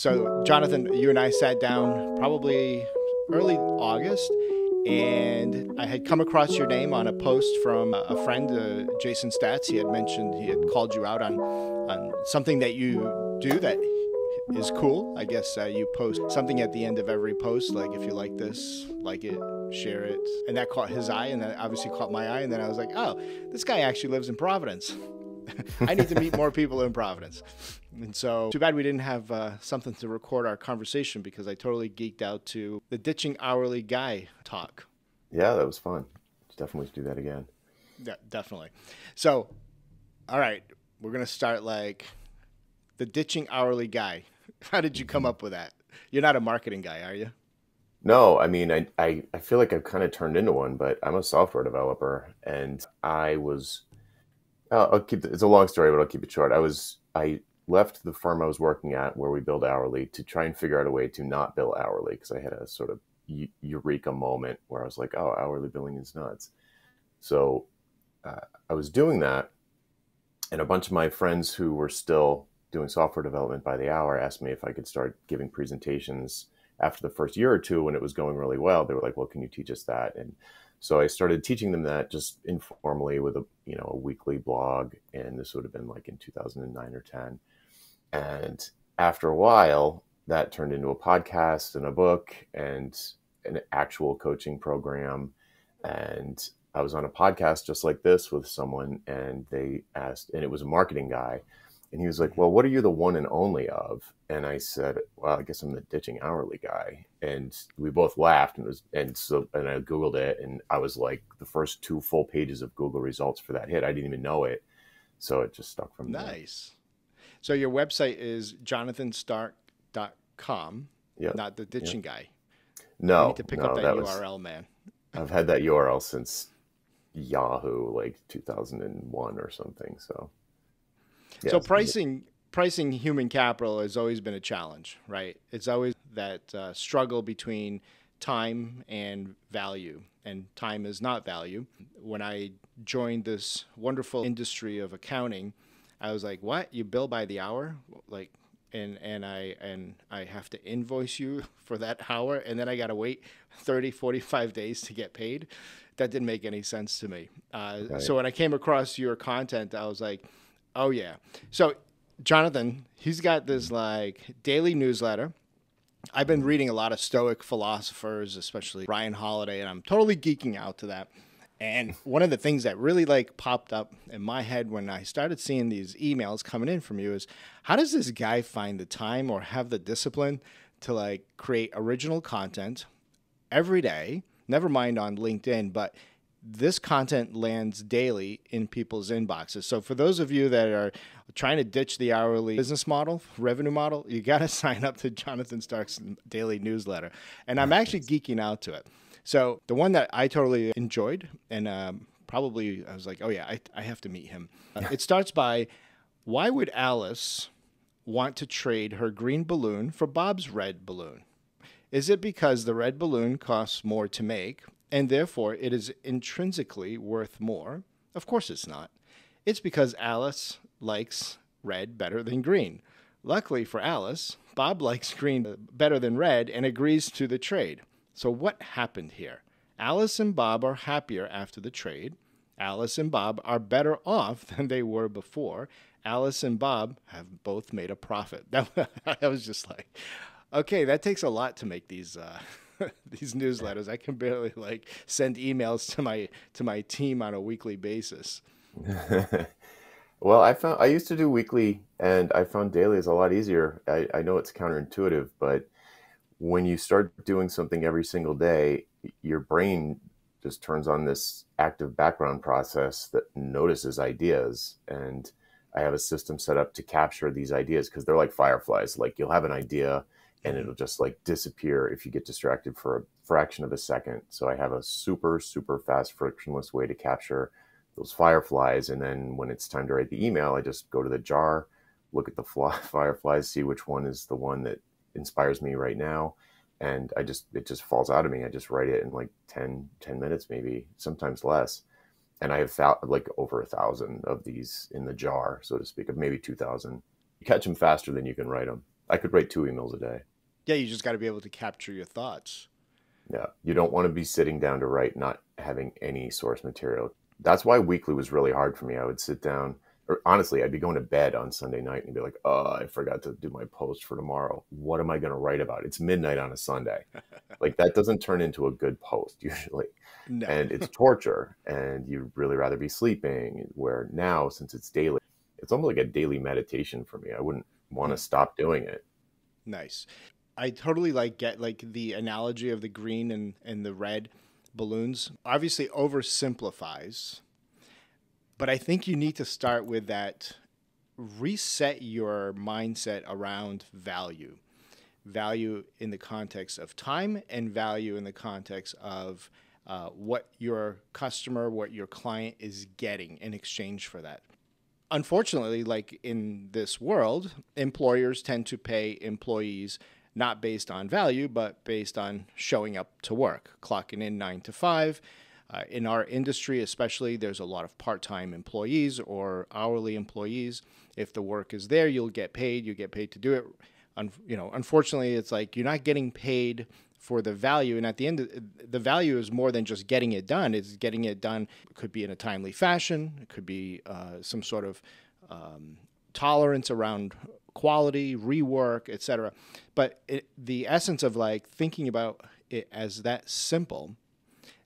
So, Jonathan, you and I sat down probably early August, and I had come across your name on a post from a friend, Jason Stats. He had mentioned he had called you out on something that you do that is cool. I guess you post something at the end of every post, like if you like this, like it, share it. And that caught his eye, and that obviously caught my eye. And then I was like, oh, this guy actually lives in Providence. I need to meet more people in Providence. And so too bad we didn't have something to record our conversation, because I totally geeked out to the ditching hourly guy talk. Yeah, that was fun. Definitely do that again. Yeah, definitely. So, all right, we're going to start like the ditching hourly guy. How did you come up with that? You're not a marketing guy, are you? No, I mean, I feel like I've kind of turned into one, but I'm a software developer, and I was, I'll keep it's a long story, but I'll keep it short. I left the firm I was working at where we billed hourly to try and figure out a way to not bill hourly, because I had a sort of eureka moment where I was like, oh, hourly billing is nuts. So I was doing that, and a bunch of my friends who were still doing software development by the hour asked me if I could start giving presentations after the first year or two when it was going really well. They were like, well, can you teach us that? And so I started teaching them that just informally with a weekly blog. And this would have been like in 2009 or 10. And after a while, that turned into a podcast and a book and an actual coaching program. And I was on a podcast just like this with someone, and they asked, and it was a marketing guy. And he was like, well, what are you the one and only of? And I said, well, I guess I'm the ditching hourly guy. And we both laughed, and I Googled it, and I was like the first 2 full pages of Google results for that hit. I didn't even know it. So it just stuck from there. Nice. So your website is jonathanstark.com, Yep. not the ditching guy. No, You need to pick up that URL, man. I've had that URL since Yahoo, like 2001 or something. So. Yeah, so pricing human capital has always been a challenge, right? It's always that struggle between time and value, and time is not value. When I joined this wonderful industry of accounting, I was like, "What? You bill by the hour?" Like, and I have to invoice you for that hour, and then I got to wait 30, 45 days to get paid. That didn't make any sense to me. Right. So when I came across your content, I was like, oh, yeah. So Jonathan, he's got this like daily newsletter. I've been reading a lot of Stoic philosophers, especially Ryan Holiday, and I'm totally geeking out to that. And one of the things that really like popped up in my head when I started seeing these emails coming in from you is, how does this guy find the time or have the discipline to like create original content every day? Never mind on LinkedIn, but this content lands daily in people's inboxes. So for those of you that are trying to ditch the hourly business model, revenue model, you got to sign up to Jonathan Stark's daily newsletter. And I'm actually geeking out to it. So the one that I totally enjoyed, and probably I was like, oh yeah, I have to meet him. It starts by, why would Alice want to trade her green balloon for Bob's red balloon? Is it because the red balloon costs more to make, and therefore it is intrinsically worth more? Of course it's not. It's because Alice likes red better than green. Luckily for Alice, Bob likes green better than red and agrees to the trade. So what happened here? Alice and Bob are happier after the trade. Alice and Bob are better off than they were before. Alice and Bob have both made a profit. I was just like, okay, that takes a lot to make these these newsletters. I can barely like send emails to my team on a weekly basis. Well, I used to do weekly, and I found daily is a lot easier. I know it's counterintuitive, but when you start doing something every single day, your brain just turns on this active background process that notices ideas. And I have a system set up to capture these ideas, because they're like fireflies. Like, you'll have an idea and it'll just like disappear if you get distracted for a fraction of a second. So I have a super, super fast, frictionless way to capture those fireflies. And then when it's time to write the email, I just go to the jar, look at the fireflies, see which one is the one that inspires me right now. And it just falls out of me. I just write it in like 10 minutes, maybe, sometimes less. And I have like over 1,000 of these in the jar, so to speak, of maybe 2,000. You catch them faster than you can write them. I could write 2 emails a day. Yeah, you just got to be able to capture your thoughts. Yeah. You don't want to be sitting down to write, not having any source material. That's why weekly was really hard for me. I would sit down, or honestly, I'd be going to bed on Sunday night and be like, oh, I forgot to do my post for tomorrow. What am I going to write about? It's midnight on a Sunday. Like, that doesn't turn into a good post usually. No. And it's torture, and you'd really rather be sleeping. Where now, since it's daily, it's almost like a daily meditation for me. I wouldn't want to stop doing it. Nice. I totally get the analogy of the green and the red balloons. Obviously oversimplifies, but I think you need to start with that. Reset your mindset around value. Value in the context of time, and value in the context of what your customer, what your client is getting in exchange for that. Unfortunately, like in this world, employers tend to pay employees not based on value, but based on showing up to work, clocking in 9 to 5. In our industry, especially, there's a lot of part-time employees or hourly employees. If the work is there, you'll get paid. You get paid to do it. Unfortunately, it's like you're not getting paid for the value. And at the end, the value is more than just getting it done. It's getting it done. It could be in a timely fashion. It could be some sort of tolerance around quality, rework, etc. But the essence of like thinking about it as that simple,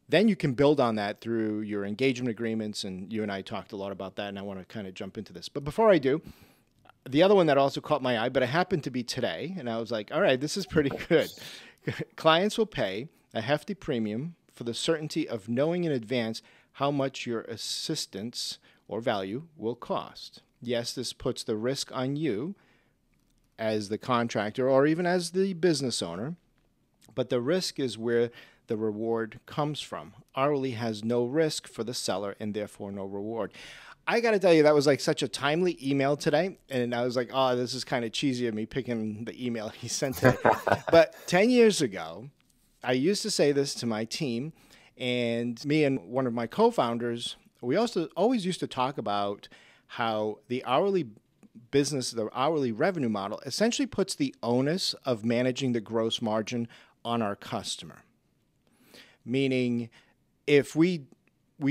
then you can build on that through your engagement agreements. And you and I talked a lot about that, and I want to kind of jump into this. But before I do, the other one that also caught my eye, but it happened to be today, and I was like, all right, this is pretty good. Clients will pay a hefty premium for the certainty of knowing in advance how much your assistance or value will cost. Yes, this puts the risk on you as the contractor or even as the business owner, but the risk is where the reward comes from. Hourly has no risk for the seller and therefore no reward. I got to tell you, that was like such a timely email today. And I was like, oh, this is kind of cheesy of me picking the email he sent today. But 10 years ago, I used to say this to my team, and me and one of my co-founders, we also always used to talk about how the hourly business, the hourly revenue model essentially puts the onus of managing the gross margin on our customer. Meaning, if we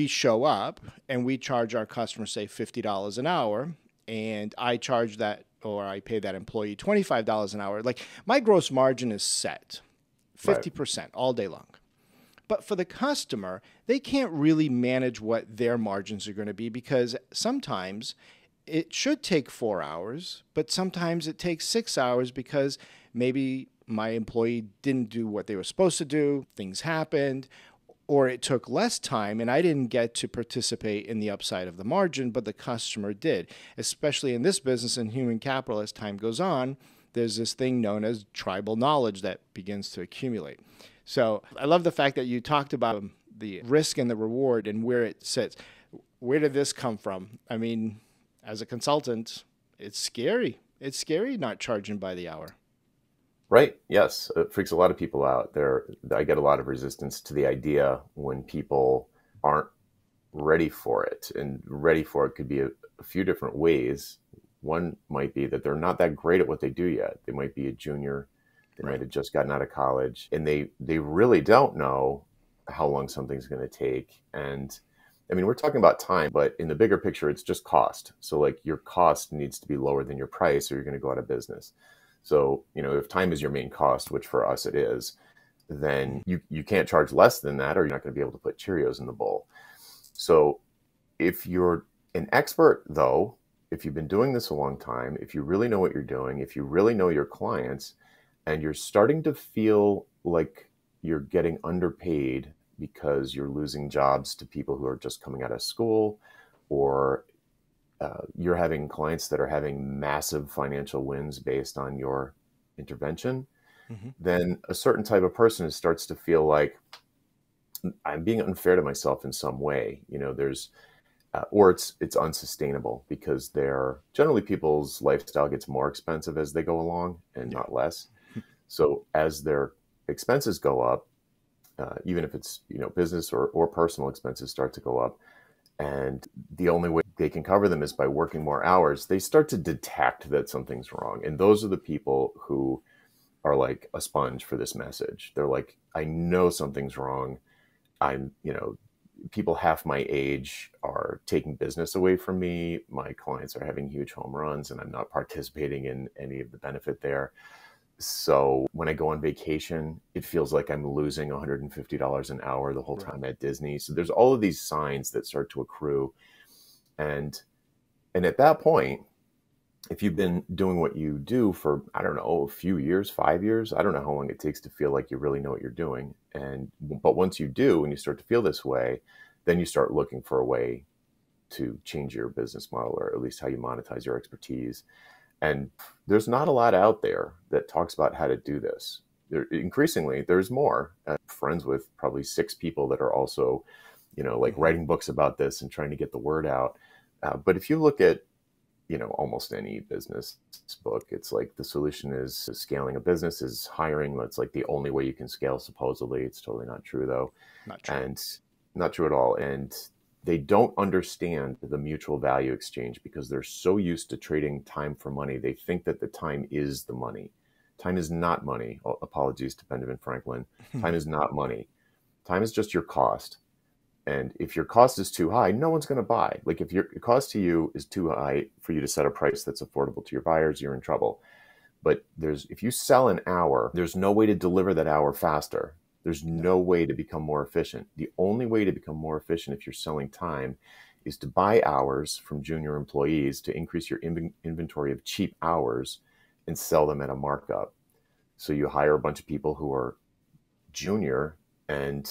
show up and we charge our customer, say, $50 an hour, and I charge that, or I pay that employee $25 an hour, like my gross margin is set 50% all day long. But for the customer, they can't really manage what their margins are going to be, because sometimes it should take 4 hours, but sometimes it takes 6 hours because maybe my employee didn't do what they were supposed to do, things happened, or it took less time and I didn't get to participate in the upside of the margin, but the customer did. Especially in this business and human capital, as time goes on, there's this thing known as tribal knowledge that begins to accumulate. So I love the fact that you talked about the risk and the reward and where it sits. Where did this come from? I mean, as a consultant, it's scary. It's scary not charging by the hour. Right. Yes. It freaks a lot of people out. I get a lot of resistance to the idea when people aren't ready for it. And ready for it could be a few different ways. One might be that they're not that great at what they do yet. They might be a junior. They might have just gotten out of college, and they really don't know how long something's going to take. And I mean, we're talking about time, but in the bigger picture, it's just cost. So like your cost needs to be lower than your price, or you're going to go out of business. So, if time is your main cost, which for us it is, then you can't charge less than that, or you're not going to be able to put Cheerios in the bowl. So if you're an expert, though, if you've been doing this a long time, if you really know what you're doing, if you really know your clients, and you're starting to feel like you're getting underpaid because you're losing jobs to people who are just coming out of school, or you're having clients that are having massive financial wins based on your intervention, then a certain type of person starts to feel like I'm being unfair to myself in some way. There's, or it's unsustainable, because generally people's lifestyle gets more expensive as they go along and not less. So as their expenses go up, even if it's, business or personal expenses start to go up, and the only way they can cover them is by working more hours, they start to detect that something's wrong. And those are the people who are like a sponge for this message. They're like, I know something's wrong. I'm, people half my age are taking business away from me. My clients are having huge home runs and I'm not participating in any of the benefit there. So when I go on vacation, it feels like I'm losing $150 an hour the whole time at Disney. So there's all of these signs that start to accrue. And at that point, if you've been doing what you do for, I don't know, a few years, 5 years, I don't know how long it takes to feel like you really know what you're doing. But once you do, and you start to feel this way, then you start looking for a way to change your business model, or at least how you monetize your expertise. And there's not a lot out there that talks about how to do this. Increasingly, there's more. I'm friends with probably 6 people that are also, like writing books about this and trying to get the word out. But if you look at, almost any business book, it's like the solution is scaling a business is hiring. That's like the only way you can scale, supposedly. It's totally not true, though. Not true. And not true at all. And they don't understand the mutual value exchange because they're so used to trading time for money. They think that the time is the money. Time is not money. Apologies to Benjamin Franklin. Time is not money. Time is just your cost. And if your cost is too high, no one's going to buy. Like if your cost to you is too high for you to set a price that's affordable to your buyers, you're in trouble. But if you sell an hour, there's no way to deliver that hour faster. There's no way to become more efficient. The only way to become more efficient if you're selling time is to buy hours from junior employees to increase your inventory of cheap hours and sell them at a markup. So you hire a bunch of people who are junior and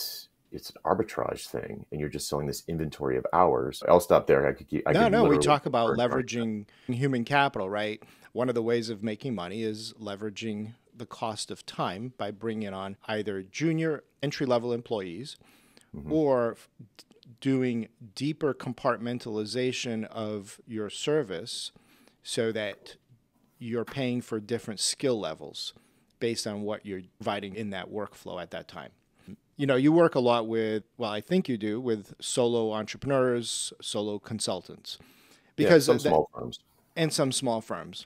it's an arbitrage thing, and you're just selling this inventory of hours. I'll stop there. We talk about leveraging human capital, right? One of the ways of making money is leveraging the cost of time by bringing on either junior entry-level employees or doing deeper compartmentalization of your service so that you're paying for different skill levels based on what you're providing in that workflow at that time. You work a lot with, well, I think you do, with solo entrepreneurs, solo consultants. Because some small firms. And some small firms.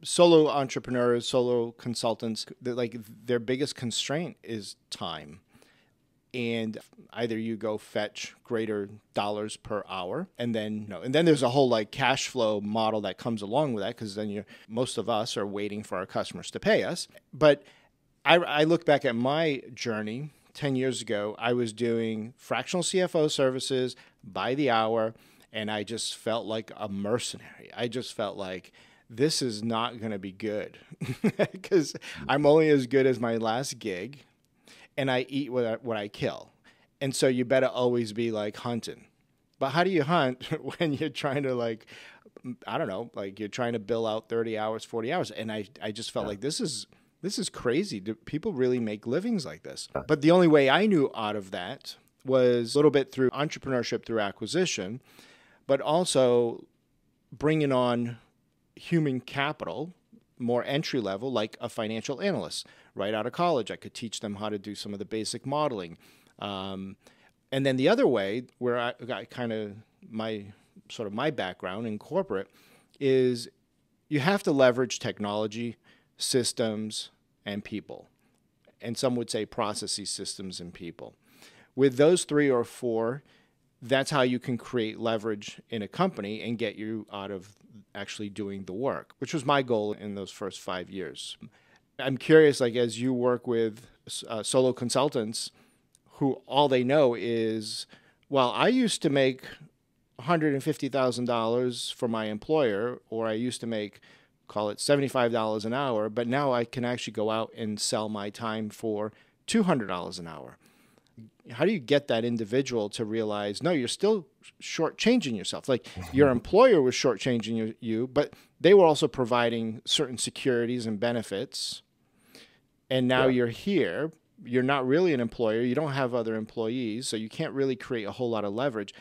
Solo entrepreneurs, solo consultants, their biggest constraint is time. And either you go fetch greater dollars per hour, and then there's a whole cash flow model that comes along with that, because then most of us are waiting for our customers to pay us. But I look back at my journey 10 years ago. I was doing fractional CFO services by the hour, and I just felt like a mercenary. I just felt like this is not going to be good because I'm only as good as my last gig, and I eat what I kill. And so you better always be hunting. But how do you hunt when you're trying to you're trying to bill out 30 hours, 40 hours? And I just felt like this is crazy. Do people really make livings like this? But the only way I knew out of that was a little bit through entrepreneurship, through acquisition, but also bringing on human capital, more entry level, like a financial analyst. Right out of college, I could teach them how to do some of the basic modeling. And then the other way, where I got kind of my background in corporate, is you have to leverage technology, systems, and people. And some would say processes, systems, and people. With those 3 or 4, that's how you can create leverage in a company and get you out of actually doing the work, which was my goal in those first 5 years. I'm curious, as you work with solo consultants who all they know is, well, I used to make $150,000 for my employer, or I used to make, call it $75 an hour, but now I can actually go out and sell my time for $200 an hour. How do you get that individual to realize, no, you're still shortchanging yourself? Your employer was shortchanging you, but they were also providing certain securities and benefits. And now you're here. You're not really an employer. You don't have other employees, so you can't really create a whole lot of leverage.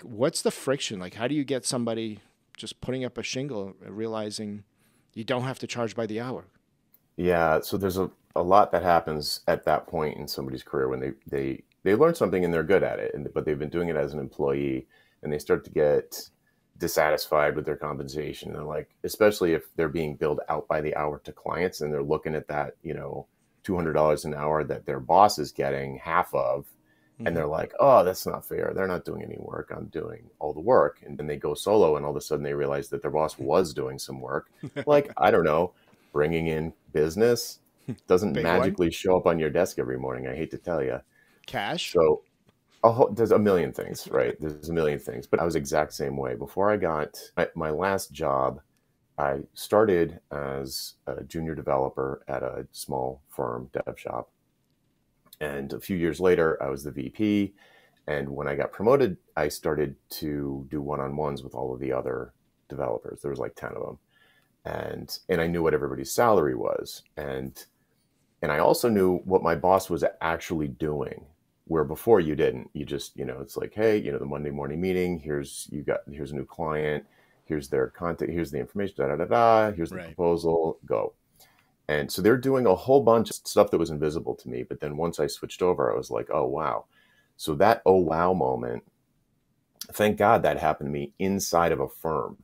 What's the friction? How do you get somebody just putting up a shingle, realizing you don't have to charge by the hour? Yeah, so there's a lot that happens at that point in somebody's career when they learn something and they're good at it, but they've been doing it as an employee, and they start to get dissatisfied with their compensation. And like, especially if they're being billed out by the hour to clients and they're looking at that, $200 an hour that their boss is getting half of. And they're like, oh, that's not fair. They're not doing any work. I'm doing all the work. And then they go solo and all of a sudden they realize that their boss was doing some work. Like, I don't know, bringing in business doesn't magically show up on your desk every morning. I hate to tell you. Cash. So there's a million things, right? There's a million things. But I was the exact same way. Before I got my last job, I started as a junior developer at a small firm dev shop. And a few years later, I was the VP. And when I got promoted, I started to do one-on-ones with all of the other developers. There was like 10 of them. And I knew what everybody's salary was. And I also knew what my boss was actually doing, where before you didn't. You just, it's like, hey, the Monday morning meeting, here's a new client, here's their content, here's the information, here's the proposal, go. And so they're doing a whole bunch of stuff that was invisible to me. But then once I switched over, I was like, oh, wow. So that oh, wow moment, thank God that happened to me inside of a firm.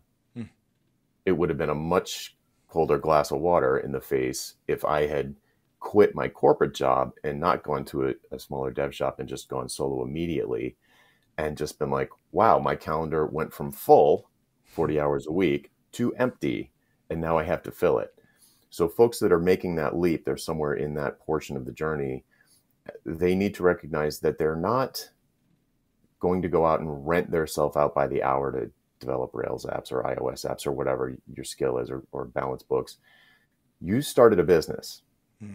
It would have been a much colder glass of water in the face if I had quit my corporate job and not gone to a smaller dev shop and just gone solo immediately and just been like, wow, my calendar went from full 40 hours a week to empty. And now I have to fill it. So folks that are making that leap, they're somewhere in that portion of the journey, they need to recognize that they're not going to go out and rent themselves out by the hour to develop Rails apps or iOS apps or whatever your skill is, or balance books. You started a business.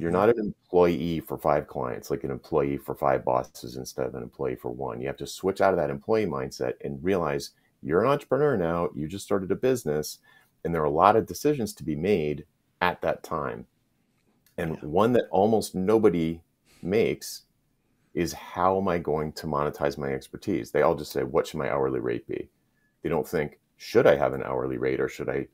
You're not an employee for 5 clients, like an employee for 5 bosses instead of an employee for 1. You have to switch out of that employee mindset and realize you're an entrepreneur now. You just started a business, and there are a lot of decisions to be made at that time. And one that almost nobody makes is, how am I going to monetize my expertise? They all just say, what should my hourly rate be? They don't think, should I have an hourly rate, or should I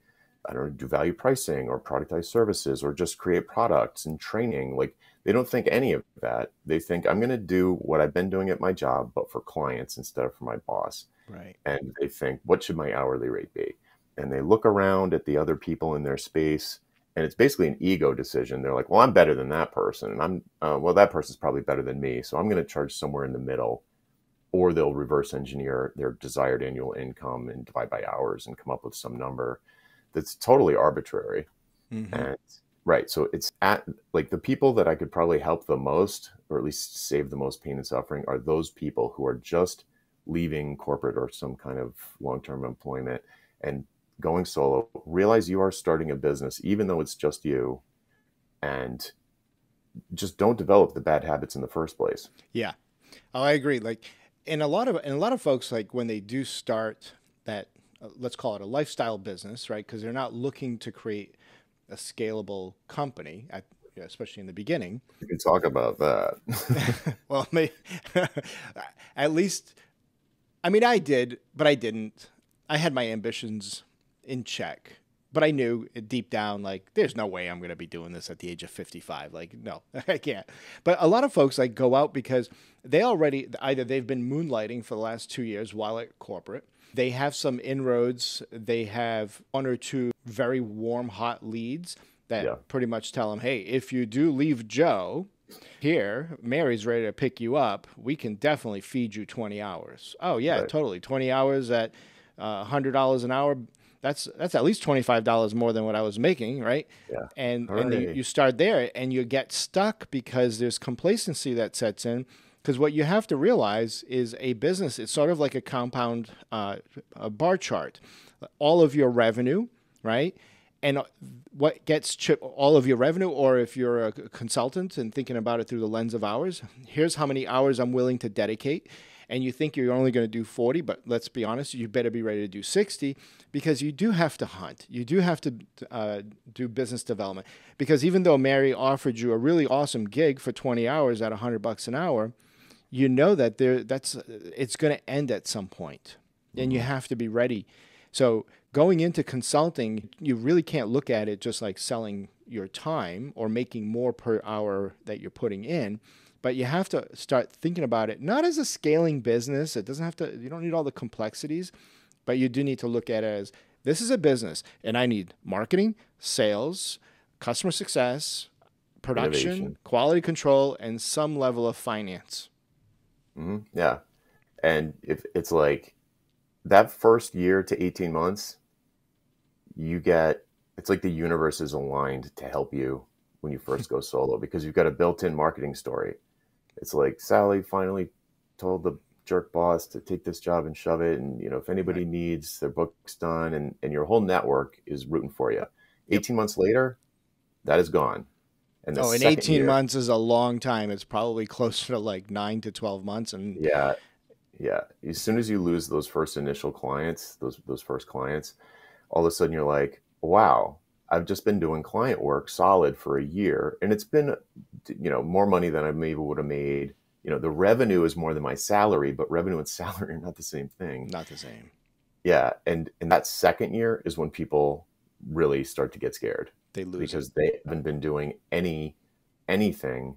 don't know, do value pricing or productize services or just create products and training? Like, they don't think any of that. They think, I'm going to do what I've been doing at my job, but for clients instead of for my boss. Right. And they think, what should my hourly rate be? And they look around at the other people in their space, and it's basically an ego decision. They're like, well, I'm better than that person. And well, that person's probably better than me. So I'm going to charge somewhere in the middle. Or they'll reverse engineer their desired annual income and divide by hours and come up with some number that's totally arbitrary. And so it's at like, the people that I could probably help the most, or at least save the most pain and suffering, are those people who are just leaving corporate or some kind of long-term employment and going solo. Realize you are starting a business, even though it's just you, and just don't develop the bad habits in the first place. Yeah. Oh, I agree. Like, and a lot of folks, like, when they do start that, let's call it a lifestyle business, right? Because they're not looking to create a scalable company, especially in the beginning. You can talk about that. Well, at least, I mean, I did, but I didn't. I had my ambitions in check, but I knew deep down, like, there's no way I'm going to be doing this at the age of 55. Like, no, I can't. But a lot of folks, like, go out because they already, either they've been moonlighting for the last 2 years while at corporate. They have some inroads. They have 1 or 2 very warm, hot leads that pretty much tell them, hey, if you do leave Joe here, Mary's ready to pick you up. We can definitely feed you 20 hours. Oh, yeah, totally. 20 hours at $100 an hour. That's at least $25 more than what I was making, right? Yeah. And you start there, and you get stuck because there's complacency that sets in. Because what you have to realize is a business, it's sort of like a compound a bar chart. All of your revenue, right? And what gets all of your revenue, or if you're a consultant and thinking about it through the lens of hours, here's how many hours I'm willing to dedicate. And you think you're only going to do 40, but let's be honest, you better be ready to do 60, because you do have to hunt. You do have to do business development. Because even though Mary offered you a really awesome gig for 20 hours at $100 an hour, you know that it's going to end at some point, and you have to be ready. So going into consulting, you really can't look at it just like selling your time or making more per hour that you're putting in. But you have to start thinking about it not as a scaling business. It doesn't have to, you don't need all the complexities, but you do need to look at it as this is a business and I need marketing, sales, customer success, production, Innovation. quality control, and some level of finance. Yeah. And if it's like that first year to 18 months, it's like the universe is aligned to help you when you first go solo because you've got a built-in marketing story. It's like Sally finally told the jerk boss to take this job and shove it. And, if anybody needs their book's done and your whole network is rooting for you. 18 months later, that is gone. And and 18 months is a long time. It's probably closer to like 9 to 12 months. And yeah. As soon as you lose those first initial clients, those first clients, all of a sudden you're like, wow, I've just been doing client work solid for a year. And it's been, more money than I maybe would have made. The revenue is more than my salary, but revenue and salary are not the same thing. Not the same. Yeah. And that second year is when people really start to get scared. They lose because they haven't been doing anything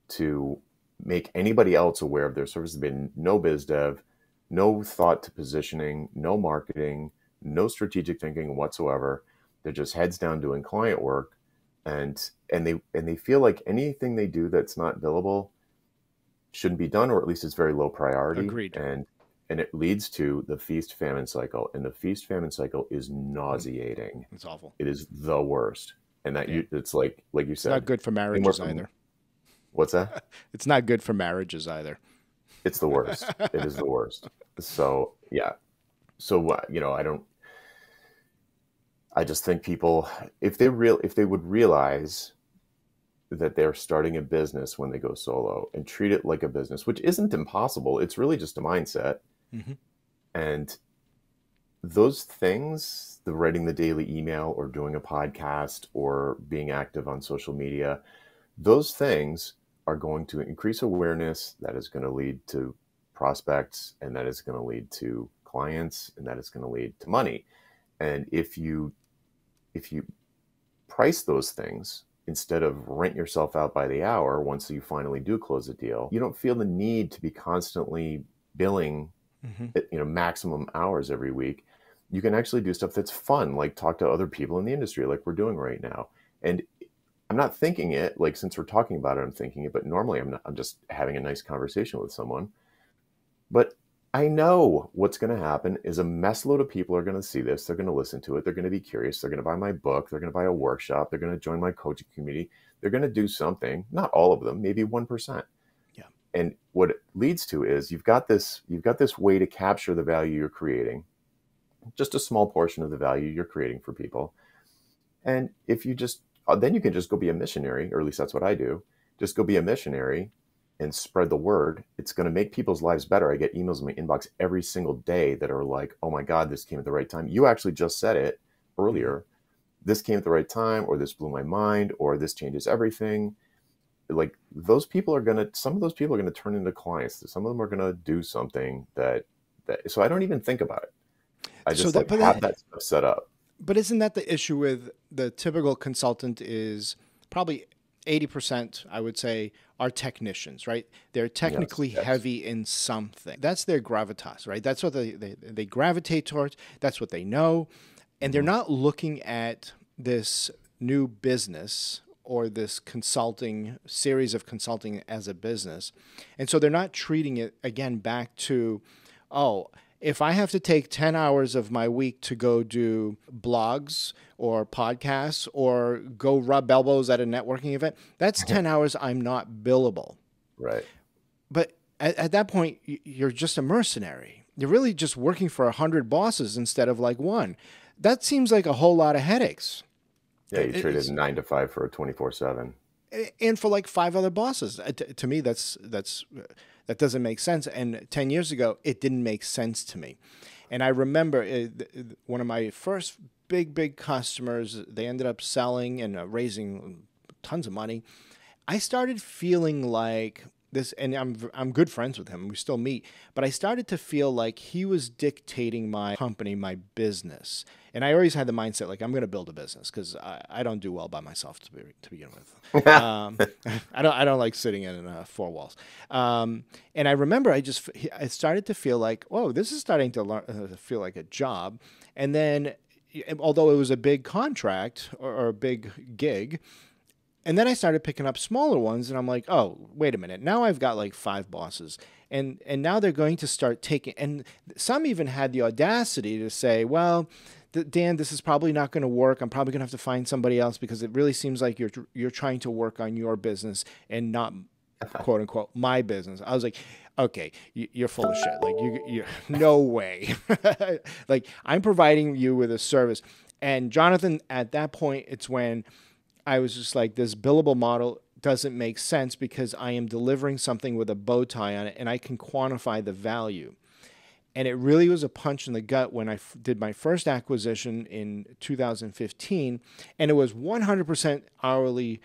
to make anybody else aware of their service. There's been no biz dev, no thought to positioning, no marketing, no strategic thinking whatsoever. They're just heads down doing client work, and they feel like anything they do that's not billable shouldn't be done, or at least it's very low priority. Agreed. And it leads to the feast-famine cycle, and the feast-famine cycle is nauseating. It's awful. It is the worst, and it's like you said, it's not good for marriages either. What's that? It's not good for marriages either. It's the worst. It is the worst. So yeah. So I just think people, if they would realize that they're starting a business when they go solo and treat it like a business, which isn't impossible. It's really just a mindset. Mm-hmm. And those things, the writing the daily email or doing a podcast or being active on social media, those things are going to increase awareness. That is going to lead to prospects, and that is going to lead to clients, and that is going to lead to money. And if you price those things instead of rent yourself out by the hour, once you finally do close a deal, you don't feel the need to be constantly billing maximum hours every week. You can actually do stuff that's fun, like talk to other people in the industry like we're doing right now. And I'm not thinking it, like since we're talking about it, I'm thinking it, but normally I'm just having a nice conversation with someone. But I know what's going to happen is a mess load of people are going to see this. They're going to listen to it. They're going to be curious. They're going to buy my book. They're going to buy a workshop. They're going to join my coaching community. They're going to do something, not all of them, maybe 1%. Yeah. And what it leads to is you've got this way to capture the value you're creating, just a small portion of the value you're creating for people. And if you then you can just go be a missionary, or at least that's what I do. Just go be a missionary and spread the word. It's going to make people's lives better. I get emails in my inbox every single day that are like, oh my God, this came at the right time. You actually just said it earlier. This came at the right time, or this blew my mind, or this changes everything. Like some of those people are going to turn into clients. Some of them are going to do something that, so I don't even think about it. I just have that stuff set up. But isn't that the issue with the typical consultant is probably 80%, I would say, are technicians, right? They're technically heavy in something. That's their gravitas, right? That's what they gravitate towards. That's what they know. And they're not looking at this new business or this series of consulting as a business. And so they're not treating it, again, back to, if I have to take 10 hours of my week to go do blogs or podcasts or go rub elbows at a networking event, that's 10 hours I'm not billable. Right. But at that point, you're just a mercenary. You're really just working for 100 bosses instead of like one. That seems like a whole lot of headaches. Yeah, you traded 9 to 5 for a 24/7. And for like 5 other bosses. To me, that doesn't make sense. And 10 years ago, it didn't make sense to me. And I remember one of my first big customers, they ended up selling and raising tons of money. I started feeling like and I'm good friends with him. We still meet, but I started to feel like he was dictating my company, my business. And I always had the mindset like I'm going to build a business because I don't do well by myself to begin with. I don't like sitting in four walls. And I remember I started to feel like, whoa, this is starting to feel like a job. And then, although it was a big contract or a big gig. And then I started picking up smaller ones, and I'm like, oh, wait a minute. Now I've got like 5 bosses. And now they're going to start taking, and some even had the audacity to say, well, Dan, this is probably not going to work. I'm probably going to have to find somebody else because it really seems like you're trying to work on your business and not, quote unquote, my business. I was like, okay, you're full of shit. Like you're no way. Like I'm providing you with a service. And Jonathan, at that point, it's when I was just like, this billable model doesn't make sense because I am delivering something with a bow tie on it and I can quantify the value. And it really was a punch in the gut when I did my first acquisition in 2015, and it was 100% hourly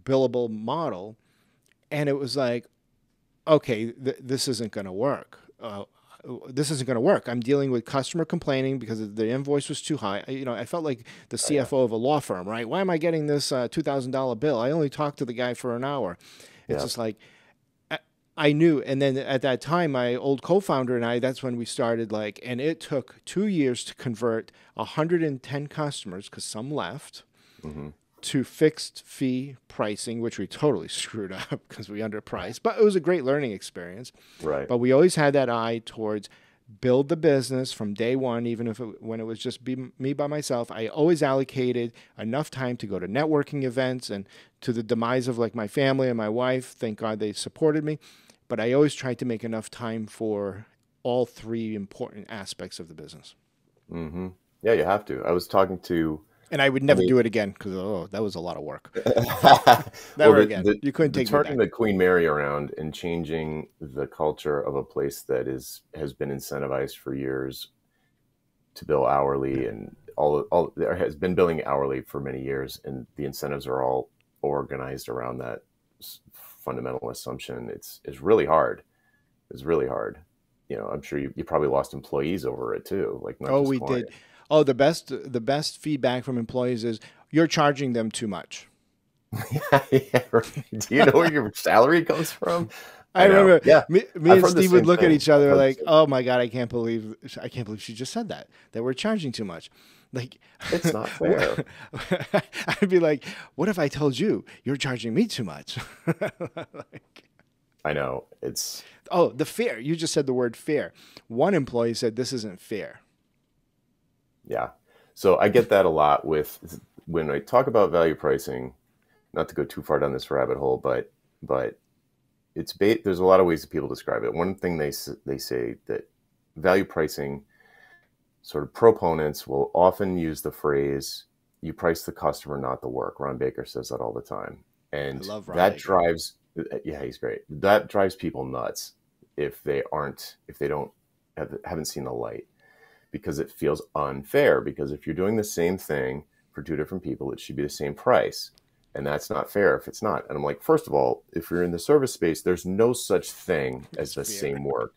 billable model. And it was like, okay, this isn't going to work. This isn't going to work. I'm dealing with customer complaining because the invoice was too high. I felt like the CFO of a law firm, right? Why am I getting this $2,000 bill? I only talked to the guy for an hour. It's just like, I knew. And then at that time, my old co-founder and I, that's when we started and it took 2 years to convert 110 customers because some left. Mm-hmm. To fixed fee pricing, which we totally screwed up because we underpriced, but it was a great learning experience. Right. But we always had that eye towards build the business from day one, even if when it was just me by myself. I always allocated enough time to go to networking events, and to the demise of my family and my wife, thank God they supported me. But I always tried to make enough time for all 3 important aspects of the business. Mm-hmm. Yeah, you have to. I was talking to... And I would never do it again because, that was a lot of work. Never again. You couldn't take me back. Turning the Queen Mary around and changing the culture of a place that has been incentivized for years to bill hourly, and all there has been billing hourly for many years, and the incentives are all organized around that fundamental assumption. It's really hard. It's really hard. I'm sure you probably lost employees over it too. We did. Oh, the best feedback from employees is you're charging them too much. Yeah, right. Do you know where your salary comes from? I remember. Yeah, me and Steve would look at each other like, "Oh my God, I can't believe she just said that we're charging too much." It's not fair. I'd be like, "What if I told you you're charging me too much?" I know it's. Oh, the fair. You just said the word fair. One employee said this isn't fair. Yeah. So I get that a lot when I talk about value pricing, not to go too far down this rabbit hole, but there's a lot of ways that people describe it. One thing they say that value pricing sort of proponents will often use the phrase, you price the customer, not the work. Ron Baker says that all the time. And I love Ron that Baker. drives, yeah, he's great. That drives people nuts if they haven't seen the light. Because it feels unfair. Because if you're doing the same thing for 2 different people, it should be the same price. And that's not fair if it's not. And I'm like, first of all, if you're in the service space, there's no such thing as the same work.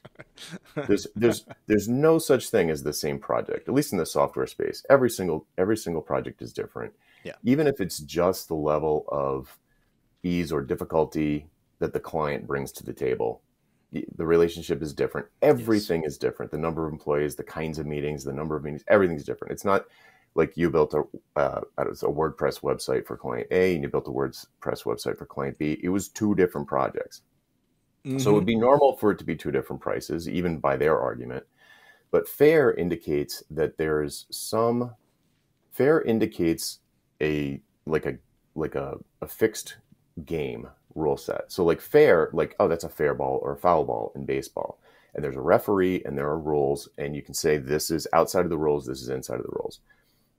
There's no such thing as the same project, at least in the software space. Every single project is different. Yeah. Even if it's just the level of ease or difficulty that the client brings to the table. The relationship is different. Everything is different. The number of employees, the kinds of meetings, the number of meetings, everything's different. It's not like you built a WordPress website for client A and you built a WordPress website for client B. It was 2 different projects. Mm-hmm. So it would be normal for it to be 2 different prices, even by their argument. But fair indicates that fair indicates a fixed game rule set. So fair, that's a fair ball or a foul ball in baseball. And there's a referee and there are rules, and you can say this is outside of the rules, this is inside of the rules.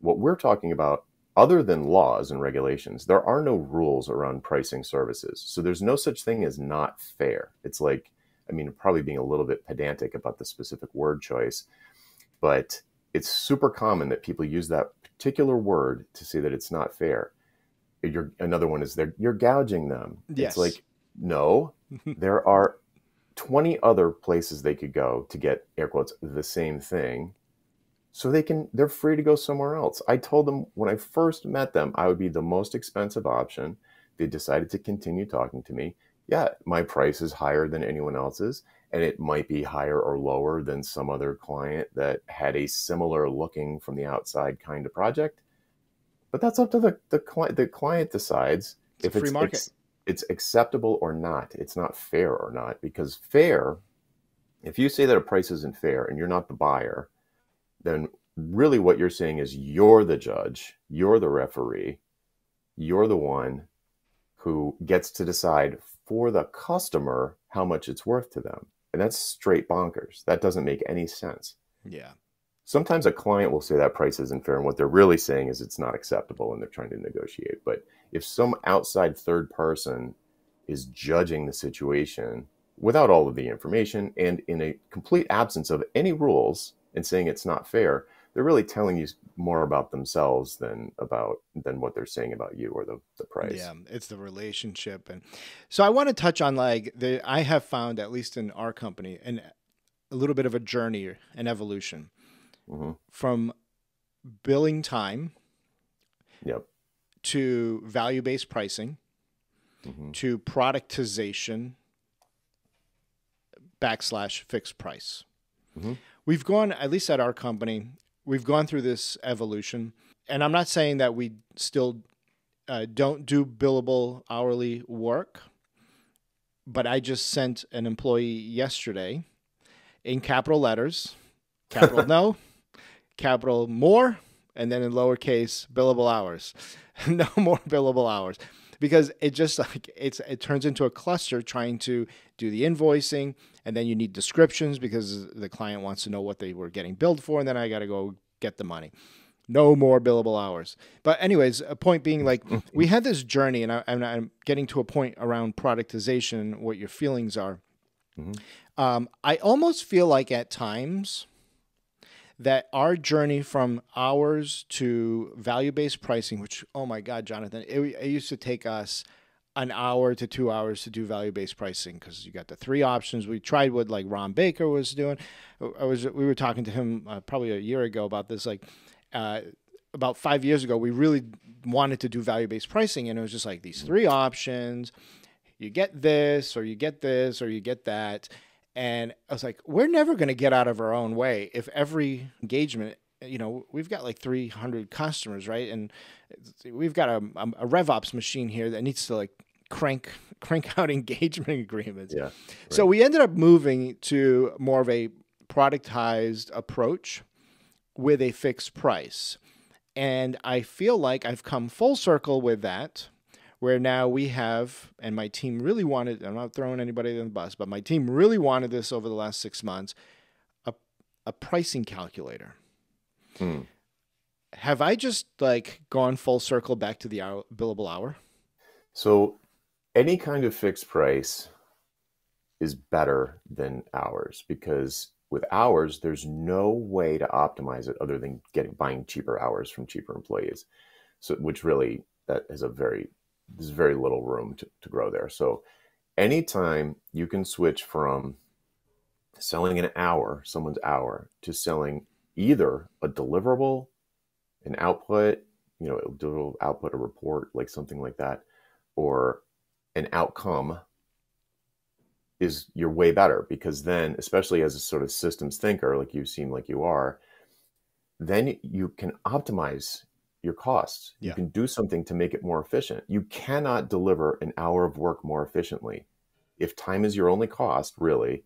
What we're talking about, other than laws and regulations, there are no rules around pricing services. So there's no such thing as not fair. It's probably being a little bit pedantic about the specific word choice, but it's super common that people use that particular word to say that it's not fair. Another one is you're gouging them. Yes. It's no, there are 20 other places they could go to get, air quotes, the same thing. So they're free to go somewhere else. I told them when I first met them, I would be the most expensive option. They decided to continue talking to me. Yeah, my price is higher than anyone else's, and it might be higher or lower than some other client that had a similar looking from the outside kind of project. But that's up to the client. The client decides It's a free market. It's acceptable or not. It's not fair or not, because fair, if you say that a price isn't fair and you're not the buyer, then really what you're saying is you're the judge, you're the referee, you're the one who gets to decide for the customer how much it's worth to them. And that's straight bonkers. That doesn't make any sense. Yeah. Sometimes a client will say that price isn't fair, and what they're really saying is it's not acceptable and they're trying to negotiate. But if some outside third person is judging the situation without all of the information and in a complete absence of any rules and saying it's not fair, they're really telling you more about themselves than what they're saying about you or the price. Yeah, it's the relationship. And so I want to touch on I have found, at least in our company, a little bit of a journey, an evolution. Mm-hmm. From billing time, yep, to value-based pricing, mm-hmm, to productization / fixed price. Mm-hmm. We've gone, at least at our company, we've gone through this evolution. And I'm not saying that we still don't do billable hourly work, but I just sent an employee yesterday in capital letters, capital no, capital more, and then in lowercase billable hours. No more billable hours, because it just it turns into a cluster trying to do the invoicing, and then you need descriptions because the client wants to know what they were getting billed for, and then I got to go get the money. No more billable hours. But anyways, a point being, we had this journey, and I'm getting to a point around productization, what your feelings are. Mm-hmm. I almost feel like at times that our journey from hours to value-based pricing, which, oh my God, Jonathan, it used to take us an hour to 2 hours to do value-based pricing, because you got the 3 options. We tried what Ron Baker was doing. We were talking to him probably a year ago about this. About 5 years ago, we really wanted to do value-based pricing, and it was just these 3 options. You get this, or you get this, or you get that. And I was like, we're never going to get out of our own way if every engagement, we've got 300 customers, right? And we've got a RevOps machine here that needs to crank out engagement agreements. Yeah, right. So we ended up moving to more of a productized approach with a fixed price. And I feel like I've come full circle with that, where now we have, and my team really wanted, I'm not throwing anybody on the bus, but my team really wanted this over the last 6 months, a pricing calculator. Have I just gone full circle back to the billable hour? So any kind of fixed price is better than hours, because with hours, there's no way to optimize it other than buying cheaper hours from cheaper employees. So, which really, that is there's very little room to grow there. So anytime you can switch from selling someone's hour, to selling either a deliverable, an output, a deliverable output, a report, something like that, or an outcome, you're way better, because then, especially as a sort of systems thinker, like you seem like you are, then you can optimize your costs. Yeah. You can do something to make it more efficient. You cannot deliver an hour of work more efficiently. If time is your only cost, really,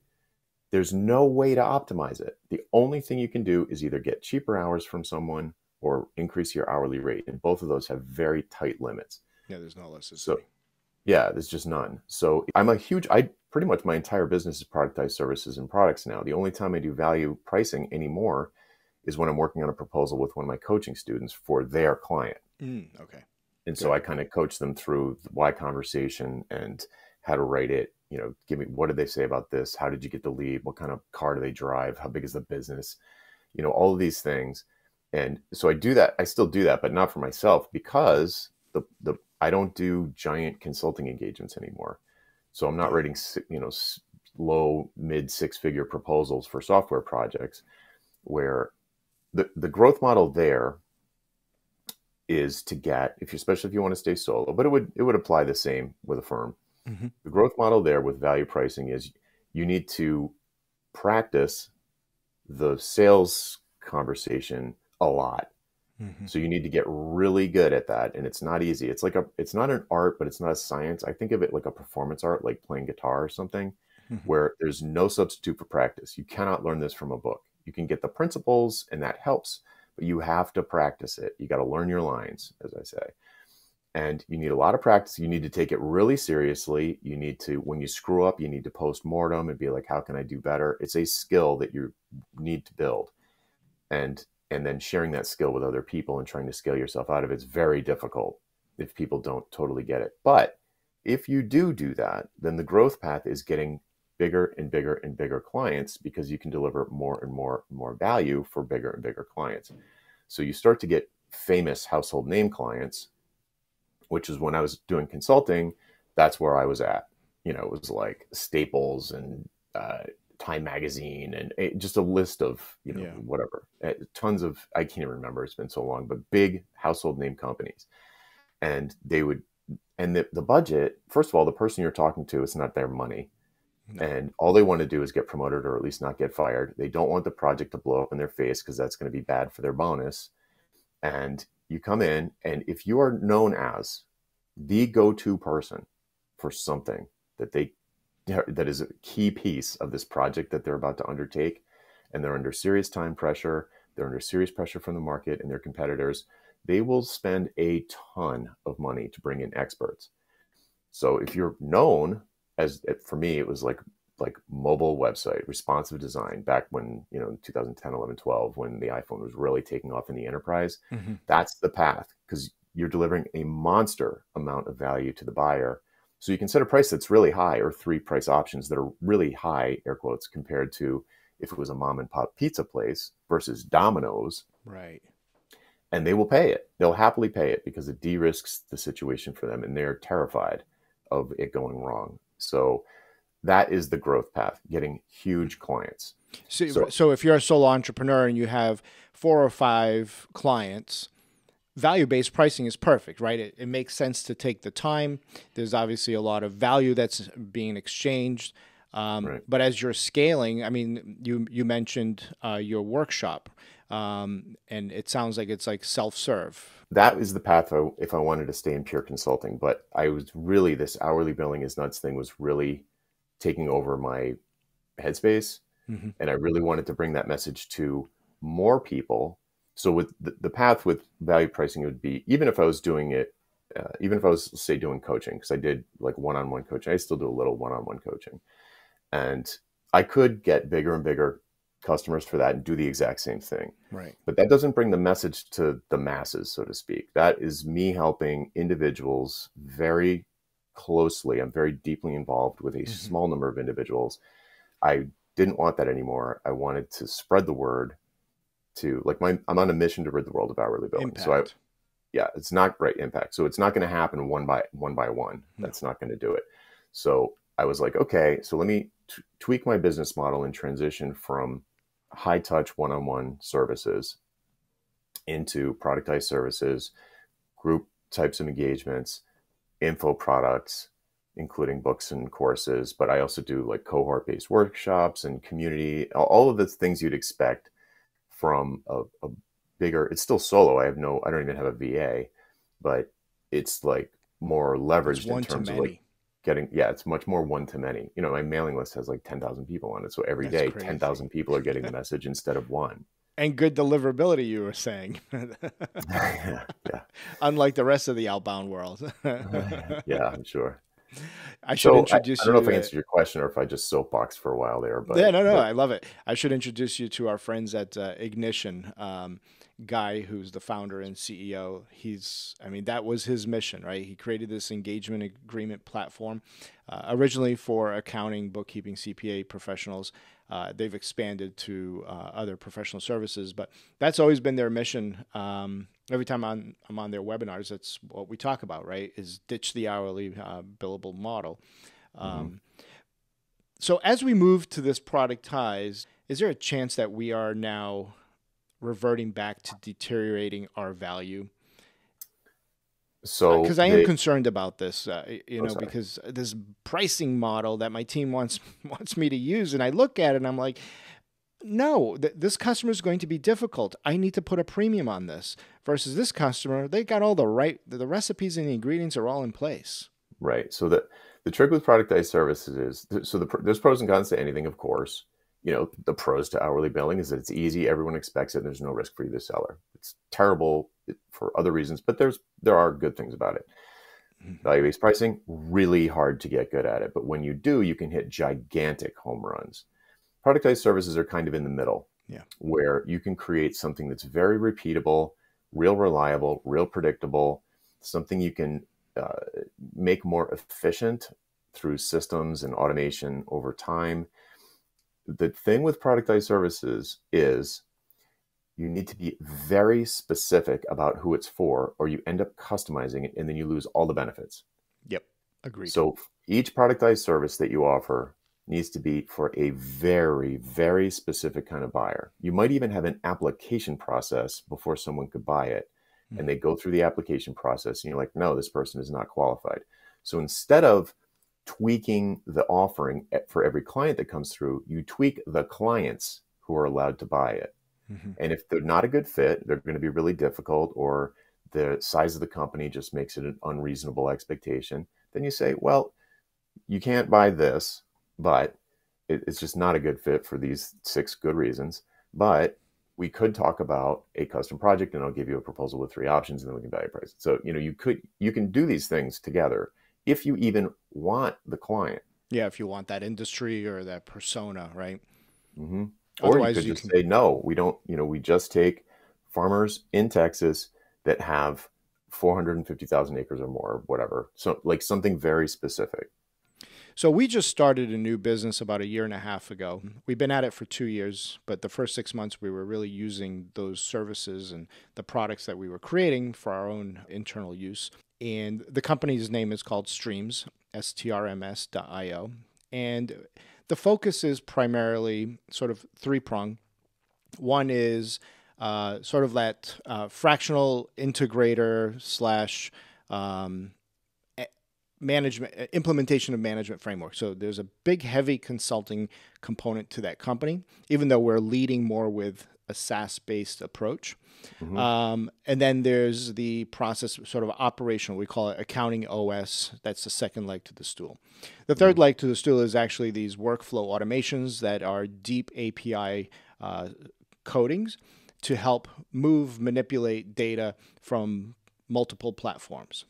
there's no way to optimize it. The only thing you can do is either get cheaper hours from someone or increase your hourly rate. And both of those have very tight limits. Yeah, there's no elasticity. So, yeah, there's just none. So pretty much my entire business is productized services and products now. The only time I do value pricing anymore is when I'm working on a proposal with one of my coaching students for their client. Okay. And so I kind of coach them through the why conversation and how to write it. Give me, what did they say about this? How did you get the lead? What kind of car do they drive? How big is the business? All of these things. And so I do that. I still do that, but not for myself, because I don't do giant consulting engagements anymore. So I'm not writing, low, mid six-figure proposals for software projects, where the growth model there is to get, especially if you want to stay solo, but it would apply the same with a firm. Mm-hmm. The growth model there with value pricing is you need to practice the sales conversation a lot. Mm-hmm. So you need to get really good at that. And it's not easy. It's not an art, but it's not a science. I think of it like a performance art, like playing guitar or something, Mm-hmm. where there's no substitute for practice. You cannot learn this from a book. You can get the principles and that helps, but you have to practice it. You got to learn your lines, as I say. And you need a lot of practice. You need to take it really seriously. You need to, when you screw up, you need to post-mortem and be like, how can I do better? It's a skill that you need to build. And then sharing that skill with other people and trying to scale yourself out of it's very difficult if people don't totally get it. But if you do that, then the growth path is getting bigger and bigger and bigger clients, because you can deliver more and more and more value for bigger and bigger clients. So you start to get famous household name clients, which is when I was doing consulting, that's where I was at. It was like Staples and Time Magazine and just a list of, whatever, tons of, I can't even remember, it's been so long, but big household name companies. And they would, and the budget, first of all, the person you're talking to, it's not their money. No. And all they want to do is get promoted or at least not get fired. They don't want the project to blow up in their face because that's going to be bad for their bonus. And you come in, and if you are known as the go-to person for something that is a key piece of this project that they're about to undertake, and they're under serious time pressure, they're under serious pressure from the market and their competitors, they will spend a ton of money to bring in experts. So if you're known as, for me, it was like mobile website, responsive design, back when, 2010, 11, 12, when the iPhone was really taking off in the enterprise, mm-hmm. That's the path, because you're delivering a monster amount of value to the buyer. So you can set a price that's really high, or 3 price options that are really high, air quotes, compared to if it was a mom and pop pizza place versus Domino's. Right. And they will pay it. They'll happily pay it because it de-risks the situation for them, and they're terrified of it going wrong. So that is the growth path, getting huge clients. So if you're a solo entrepreneur and you have 4 or 5 clients, value-based pricing is perfect, right? It makes sense to take the time. There's obviously a lot of value that's being exchanged. Right. But as you're scaling, I mean, you mentioned your workshop, and it sounds like it's like self-serve. That is the path if I wanted to stay in pure consulting. But I was really, this hourly billing is nuts thing was really taking over my headspace. Mm-hmm. And I really wanted to bring that message to more people. So with the path with value pricing, it would be, even if I was doing it, even if I was, say, doing coaching, because I did like one-on-one coaching, I still do a little one-on-one coaching. And I could get bigger and bigger customers for that and do the exact same thing. Right. But that doesn't bring the message to the masses, so to speak. That is me helping individuals very closely. I'm very deeply involved with a mm-hmm. small number of individuals. I didn't want that anymore. I wanted to spread the word to, like, I'm on a mission to rid the world of hourly billing. Impact. So it's not right impact. So it's not going to happen one by one. No. That's not going to do it. So I was like, okay, so let me tweak my business model and transition from high touch one-on-one services into productized services, group types of engagements, info products, including books and courses. But I also do like cohort-based workshops and community, all of the things you'd expect from a bigger, it's still solo. I don't even have a VA, but it's like more leveraged in terms of like getting, it's much more one-to-many. My mailing list has like 10,000 people on it. So every day, 10,000 people are getting the message instead of one. And good deliverability, you were saying. Yeah. Unlike the rest of the outbound world. Yeah, I'm sure. I should introduce you. I don't know if I answered your question or if I just soapboxed for a while there. But yeah, no, I love it. I should introduce you to our friends at Ignition. Guy, who's the founder and CEO. That was his mission, right? He created this engagement agreement platform originally for accounting, bookkeeping, CPA professionals. They've expanded to other professional services, but that's always been their mission. Every time I'm on their webinars, that's what we talk about, right? Is ditch the hourly billable model. So as we move to this productized, is there a chance that we are now reverting back to deteriorating our value? So, because I am concerned about this, sorry. because this pricing model that my team wants me to use, and I look at it and I'm like, no, this customer is going to be difficult. I need to put a premium on this versus this customer. They got all the recipes and the ingredients are all in place. Right. So the trick with productized services is, there's pros and cons to anything, of course. The pros to hourly billing is that it's easy. Everyone expects it. And there's no risk for you, the seller. It's terrible for other reasons, but there are good things about it. Value-based pricing, really hard to get good at it. But when you do, you can hit gigantic home runs. Productized services are kind of in the middle, where you can create something that's very repeatable, real reliable, real predictable, something you can make more efficient through systems and automation over time. The thing with productized services is you need to be very specific about who it's for, or you end up customizing it and then you lose all the benefits. Yep, agreed. So each productized service that you offer needs to be for a very, very specific kind of buyer. You might even have an application process before someone could buy it. And they go through the application process and you're like, no, this person is not qualified. So instead of tweaking the offering for every client that comes through, you tweak the clients who are allowed to buy it. And if they're not a good fit, they're going to be really difficult, or the size of the company just makes it an unreasonable expectation, then you say, well, you can't buy this, but it's just not a good fit for these 6 good reasons. But we could talk about a custom project and I'll give you a proposal with 3 options and then we can value price it. So, you can do these things together if you even want the client. Yeah, if you want that industry or that persona, right? Or you could just say, no, we don't, we just take farmers in Texas that have 450,000 acres or more, or whatever. So like something very specific. So we just started a new business about 1.5 years ago. We've been at it for 2 years, but the first 6 months we were really using those services and the products that we were creating for our own internal use. And the company's name is called Streams, STRMS.io. And the focus is primarily sort of 3-pronged. One is sort of that fractional integrator slash implementation of management framework. So there's a big, heavy consulting component to that company, even though we're leading more with a SaaS-based approach. And then there's the process, sort of operational. We call it accounting OS. That's the second leg to the stool. The third leg to the stool is actually these workflow automations that are deep API codings to help manipulate data from multiple platforms.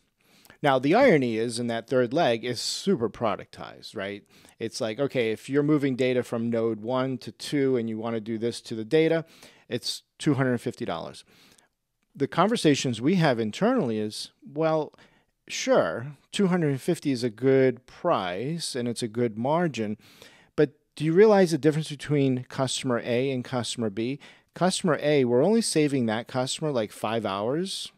Now, the irony is in that third leg is super productized, right? It's like, okay, if you're moving data from node 1 to 2 and you want to do this to the data, it's $250. The conversations we have internally is, well, sure, $250 is a good price and it's a good margin, but do you realize the difference between customer A and customer B? Customer A, we're only saving that customer like 5 hours,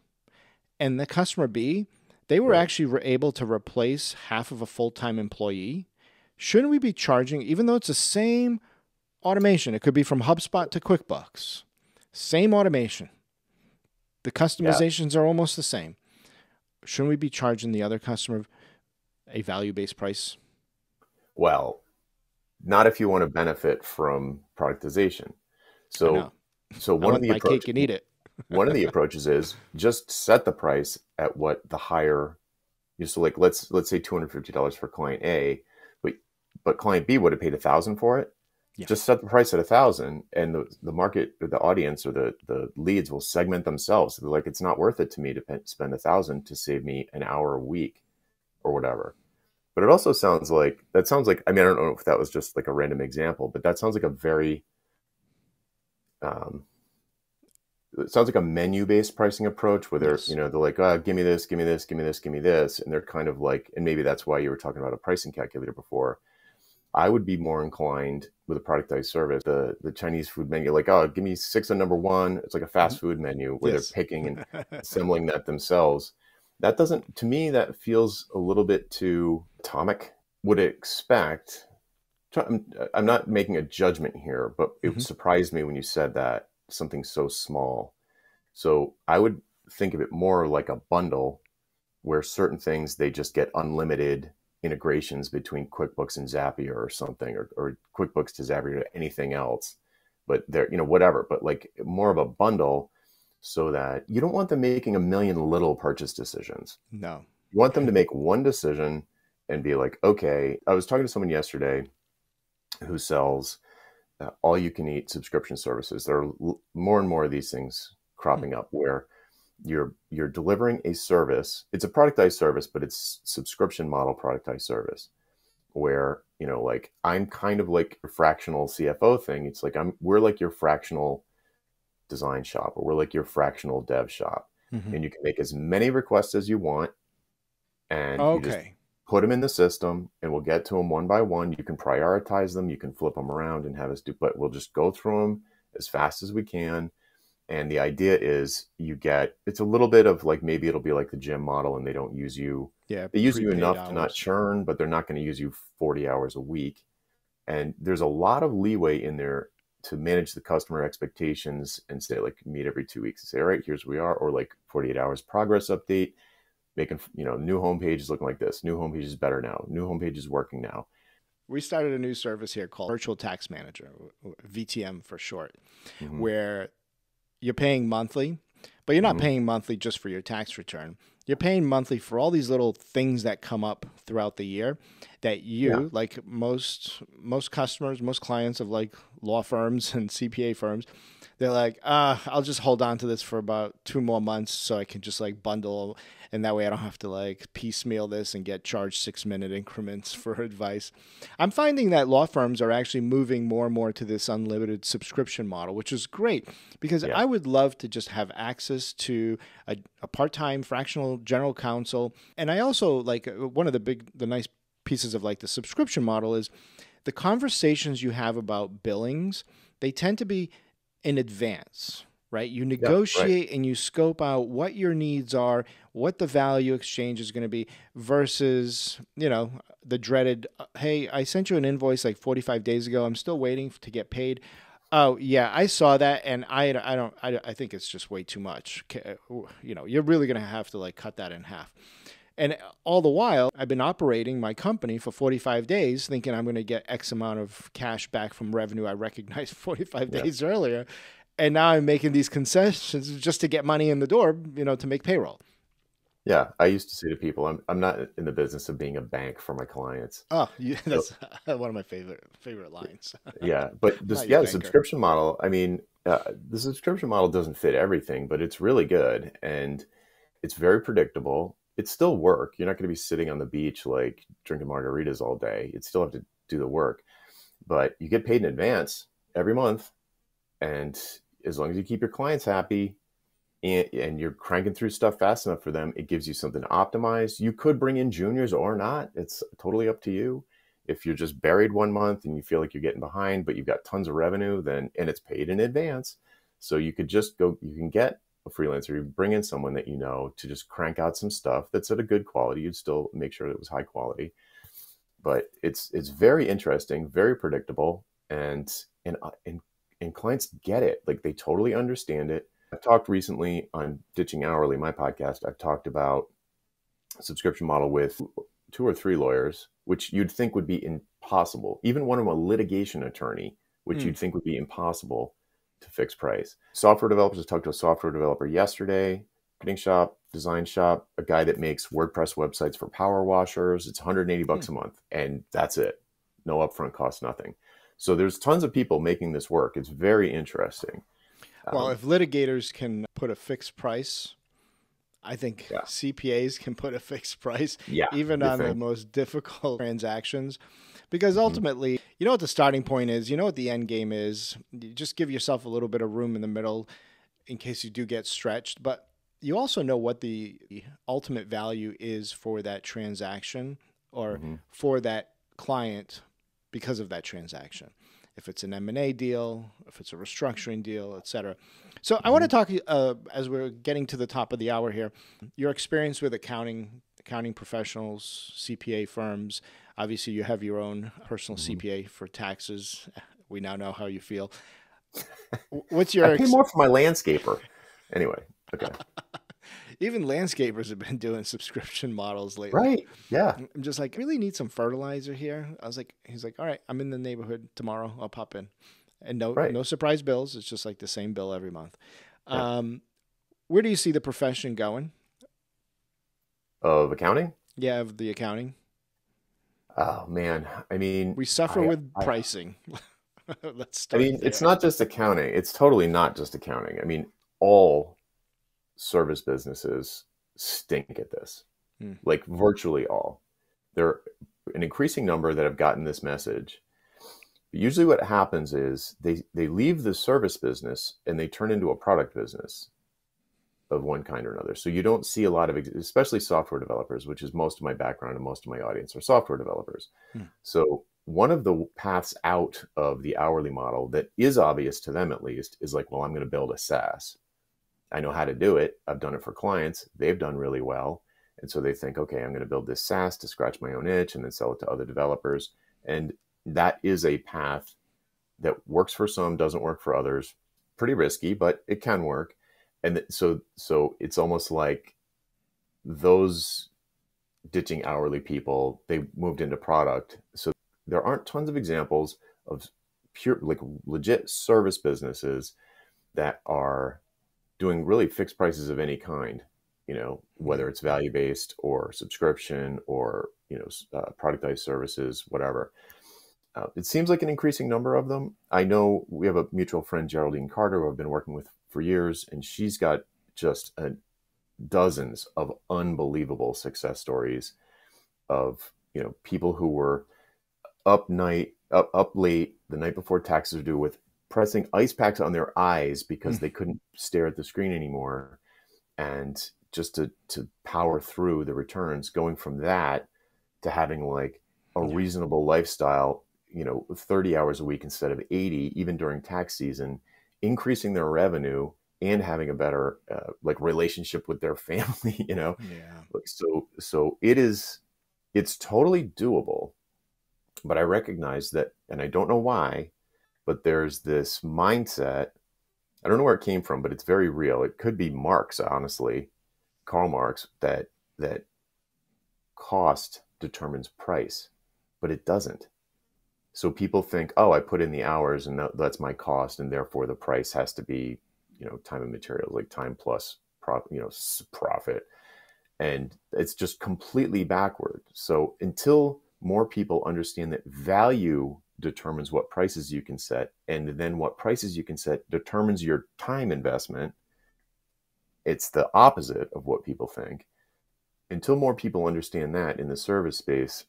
and the customer B, they were actually able to replace half of a full-time employee. Shouldn't we be charging, even though it's the same automation, it could be from HubSpot to QuickBooks, same automation. The customizations are almost the same. Shouldn't we be charging the other customer a value-based price? Well, not if you want to benefit from productization. So one of the approaches, cake and eat it. One of the approaches is just set the price at what the higher. So like let's say $250 for client A, but client B would have paid $1,000 for it. Yeah. Just set the price at $1,000, and the market or the audience or the leads will segment themselves. So they're like, it's not worth it to me to spend $1,000 to save me an hour a week or whatever. But it also sounds like I mean, I don't know if that was just like a random example, but that sounds like a very it sounds like a menu-based pricing approach where they're, they're like, oh, give me this, give me this, give me this, give me this. And they're kind of like, and maybe that's why you were talking about a pricing calculator before. I would be more inclined with a productized service, the Chinese food menu, like, oh, give me 6 on number 1. It's like a fast food menu where they're picking and assembling that themselves. That doesn't, to me, that feels a little bit too atomic. would expect, I'm not making a judgment here, but it surprised me when you said that, something so small. So I would think of it more like a bundle where certain things, they just get unlimited integrations between QuickBooks and Zapier or something, or QuickBooks to Zapier to anything else, but they're, whatever, but like more of a bundle, so that you don't want them making a million little purchase decisions. No. You want them to make one decision and be like, okay, I was talking to someone yesterday who sells all you can eat subscription services. There are more and more of these things cropping up where you're delivering a service. It's a productized service, but it's subscription model productized service where, like I'm kind of like a fractional CFO thing. It's like we're like your fractional design shop, or we're like your fractional dev shop. And you can make as many requests as you want. And you just put them in the system and we'll get to them one by one. You can prioritize them. You can flip them around and have us do, but we'll just go through them as fast as we can. And the idea is it's a little bit of like, maybe it'll be like the gym model and they don't use you. Yeah. They use you enough to not churn, but they're not going to use you 40 hours a week. And there's a lot of leeway in there to manage the customer expectations and say like meet every 2 weeks and say, all right, here's where we are, or like 48 hours progress update, making, new homepage is looking like this. New homepage is better now. New homepage is working now. We started a new service here called Virtual Tax Manager, VTM for short, where you're paying monthly, but you're not paying monthly just for your tax return. You're paying monthly for all these little things that come up throughout the year that like most customers, most clients of like law firms and CPA firms, they're like, I'll just hold on to this for about 2 more months so I can just like bundle, and that way I don't have to like piecemeal this and get charged 6-minute increments for advice. I'm finding that law firms are actually moving more and more to this unlimited subscription model, which is great because I would love to just have access to a part-time fractional general counsel. And I also like one of the nice pieces of like the subscription model is the conversations you have about billings, they tend to be in advance, right? You negotiate and you scope out what your needs are, what the value exchange is going to be versus, the dreaded, hey, I sent you an invoice like 45 days ago. I'm still waiting to get paid. Oh yeah, I saw that. And I think it's just way too much. You're really going to have to like cut that in half. And all the while, I've been operating my company for 45 days thinking I'm going to get X amount of cash back from revenue I recognized 45 days earlier. And now I'm making these concessions just to get money in the door, to make payroll. Yeah. I used to say to people, I'm not in the business of being a bank for my clients. Oh, yeah, that's one of my favorite lines. Yeah. But the subscription model, the subscription model doesn't fit everything, but it's really good. And it's very predictable. It's still work. You're not going to be sitting on the beach, like drinking margaritas all day. You still have to do the work, but you get paid in advance every month. And as long as you keep your clients happy and you're cranking through stuff fast enough for them, it gives you something to optimize. You could bring in juniors or not. It's totally up to you. If you're just buried 1 month and you feel like you're getting behind, but you've got tons of revenue, and it's paid in advance. So you could just you can get a freelancer, you bring in someone that to just crank out some stuff that's at a good quality. You'd still make sure that it was high quality, but it's very interesting, very predictable, and clients get it. Like they totally understand it. I've talked recently on Ditching Hourly, my podcast. I've talked about a subscription model with 2 or 3 lawyers, which you'd think would be impossible. Even one of a litigation attorney, which you'd think would be impossible to fix price. Software developers, I talked to a software developer yesterday, marketing shop, design shop, a guy that makes WordPress websites for power washers. It's $180 a month, and that's it. No upfront cost, nothing. So there's tons of people making this work. It's very interesting. Well, if litigators can put a fixed price, I think CPAs can put a fixed price, even on the most difficult transactions. Because ultimately, what the starting point is, what the end game is. You just give yourself a little bit of room in the middle in case you do get stretched. But you also know what the ultimate value is for that transaction or for that client because of that transaction. If it's an M&A deal, if it's a restructuring deal, et cetera. So I want to talk, as we're getting to the top of the hour here, your experience with accounting professionals, CPA firms. Obviously, you have your own personal Mhm. CPA for taxes. We now know how you feel. What's I your pay more for my landscaper. Anyway, okay. even landscapers have been doing subscription models lately. Right. Yeah. I'm just like, I really need some fertilizer here. I was like, he's like, all right, I'm in the neighborhood tomorrow. I'll pop in. And Right. no surprise bills. It's just like the same bill every month. Yeah. Um, where do you see the profession going? Of accounting? Yeah, of the accounting. Oh man. I mean, We suffer I, with I, pricing. Let's I start mean, it's there. not just accounting. It's totally not just accounting. I mean, all service businesses stink at this, Hmm. like virtually all. There are an increasing number that have gotten this message. But usually what happens is they leave the service business and they turn into a product business of one kind or another. So you don't see a lot of, especially software developers, which is most of my background and most of my audience are software developers. Hmm. So one of the paths out of the hourly model that is obvious to them at least is like, well, I'm going to build a SaaS. I know how to do it. I've done it for clients. They've done really well. And so they think, okay, I'm going to build this SaaS to scratch my own itch and then sell it to other developers. And that is a path that works for some, doesn't work for others. Pretty risky, but it can work. And so it's almost like those ditching hourly people, they moved into product. So there aren't tons of examples of pure, like legit service businesses that are doing really fixed prices of any kind, whether it's value based or subscription or, productized services, whatever. It seems like an increasing number of them. I know we have a mutual friend, Geraldine Carter, who I've been working with for years, and she's got just dozens of unbelievable success stories of people who were up late the night before taxes are due with pressing ice packs on their eyes because they couldn't stare at the screen anymore, and just to power through the returns, going from that to having like a Yeah. reasonable lifestyle, 30 hours a week instead of 80, even during tax season, increasing their revenue and having a better like relationship with their family, Yeah. so it's totally doable. But I recognize that, and I don't know why, but there's this mindset. I don't know where it came from, but it's very real. It could be Marx, honestly, Karl Marx, that cost determines price, but it doesn't. So people think, oh, I put in the hours and that's my cost, and therefore the price has to be, time and materials, like time plus profit. And it's just completely backward. So until more people understand that value determines what prices you can set, and then what prices you can set determines your time investment, it's the opposite of what people think. Until more people understand that in the service space,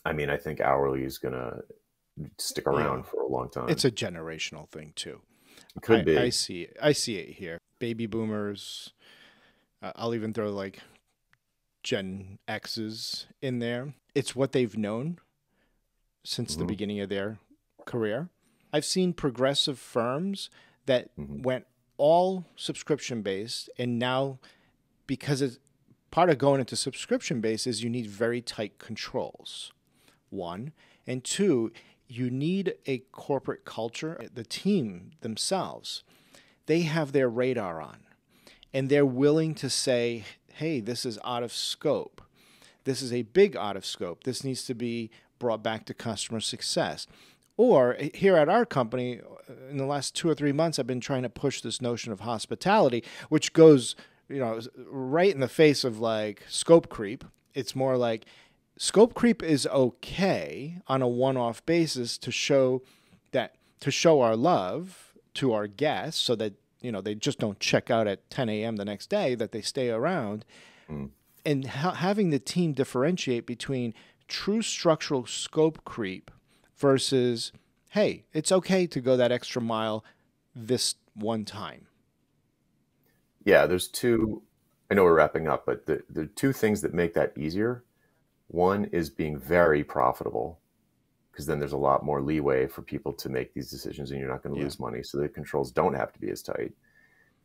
I mean, I think hourly is going to stick Yeah. around for a long time. It's a generational thing too. It could I be. see it. I see it here. Baby boomers. I'll even throw like Gen X's in there. It's what they've known since the Mm-hmm. beginning of their career. I've seen progressive firms that Mm-hmm. went all subscription based, and now because it's part of going into subscription based is you need very tight controls. One, and two, you need a corporate culture. The team themselves, they have their radar on, and they're willing to say, hey, this is out of scope. This is a big out of scope. This needs to be brought back to customer success. Or here at our company, in the last 2 or 3 months, I've been trying to push this notion of hospitality, which goes, right in the face of like scope creep. It's more like scope creep is okay on a one-off basis to show our love to our guests so that they just don't check out at 10 a.m. the next day, that they stay around. Mm-hmm. And having the team differentiate between true structural scope creep versus, hey, it's okay to go that extra mile this one time. Yeah, there's two. I know we're wrapping up, but the two things that make that easier. One is being very profitable, because then there's a lot more leeway for people to make these decisions and you're not going to Yeah. lose money. So the controls don't have to be as tight.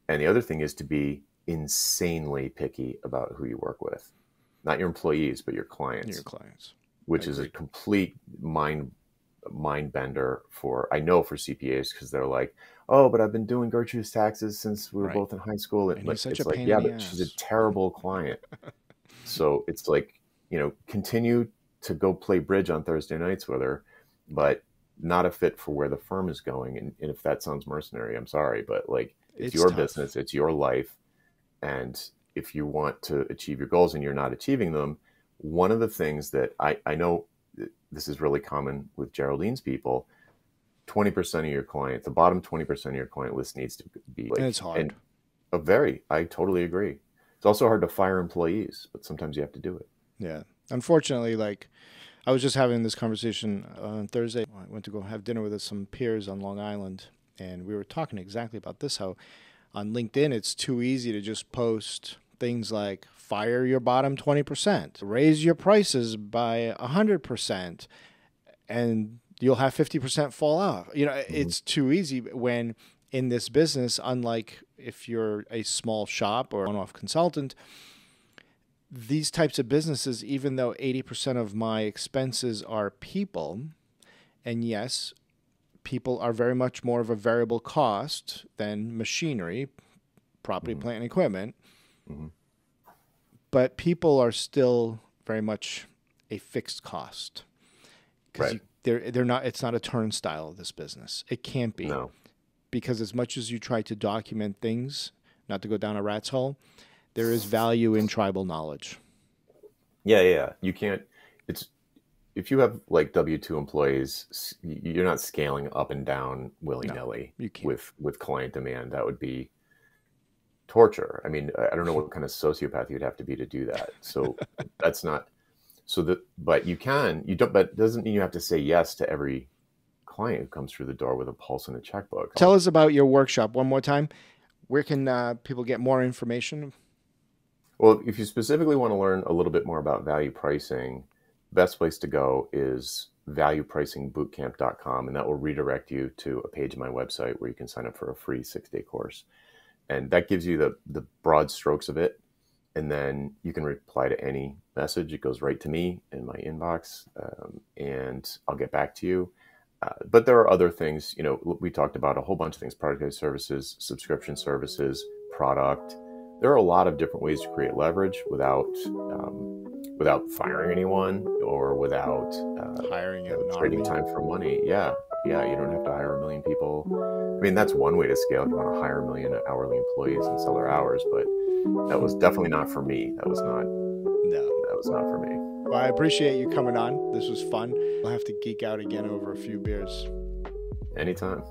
And the other thing is to be insanely picky about who you work with, not your employees, but your Your clients. clients. which is a complete mind bender for CPAs, because they're like, oh, but I've been doing Gertrude's taxes since we were both in high school. And he's such it's a like, pain yeah, in the but ass. she's a terrible client. So it's like, continue to go play bridge on Thursday nights with her, but not a fit for where the firm is going. And if that sounds mercenary, I'm sorry, but like, it's your tough business, it's your life. And if you want to achieve your goals and you're not achieving them, one of the things that I know, this is really common with Geraldine's people, 20% of your client, the bottom 20% of your client list needs to be like, and it's hard. And I totally agree. It's also hard to fire employees, but sometimes you have to do it. Yeah. Unfortunately, like, I was just having this conversation on Thursday. I went to go have dinner with some peers on Long Island, and we were talking exactly about this, how on LinkedIn it's too easy to just post things like fire your bottom 20%, raise your prices by 100%, and you'll have 50% fall off. It's too easy when in this business, unlike if you're a small shop or one-off consultant, these types of businesses, even though 80% of my expenses are people, and yes, people are very much more of a variable cost than machinery, property, plant, and equipment, but people are still very much a fixed cost. Because they're not. It's not a turnstile of this business. It can't be. No. Because as much as you try to document things, not to go down a rat's hole, there is value in tribal knowledge. Yeah. You can't. If you have like W-2 employees, you're not scaling up and down willy-nilly with client demand. That would be torture. I mean, I don't know what kind of sociopath you'd have to be to do that. So that's not. But you don't. But it doesn't mean you have to say yes to every client who comes through the door with a pulse and a checkbook. Tell us about your workshop one more time. Where can people get more information? Well, if you specifically want to learn a little bit more about value pricing, best place to go is valuepricingbootcamp.com, and that will redirect you to a page on my website where you can sign up for a free 6-day course. And that gives you the broad strokes of it. And then you can reply to any message. It goes right to me in my inbox, and I'll get back to you. But there are other things, we talked about a whole bunch of things: productized services, subscription services, product. There are a lot of different ways to create leverage without firing anyone or without hiring trading time for money. Yeah. You don't have to hire 1 million people. I mean, that's one way to scale if you want to hire 1 million hourly employees and sell their hours, but that was definitely not for me. That was not for me. Well, I appreciate you coming on. This was fun. We'll have to geek out again over a few beers. Anytime.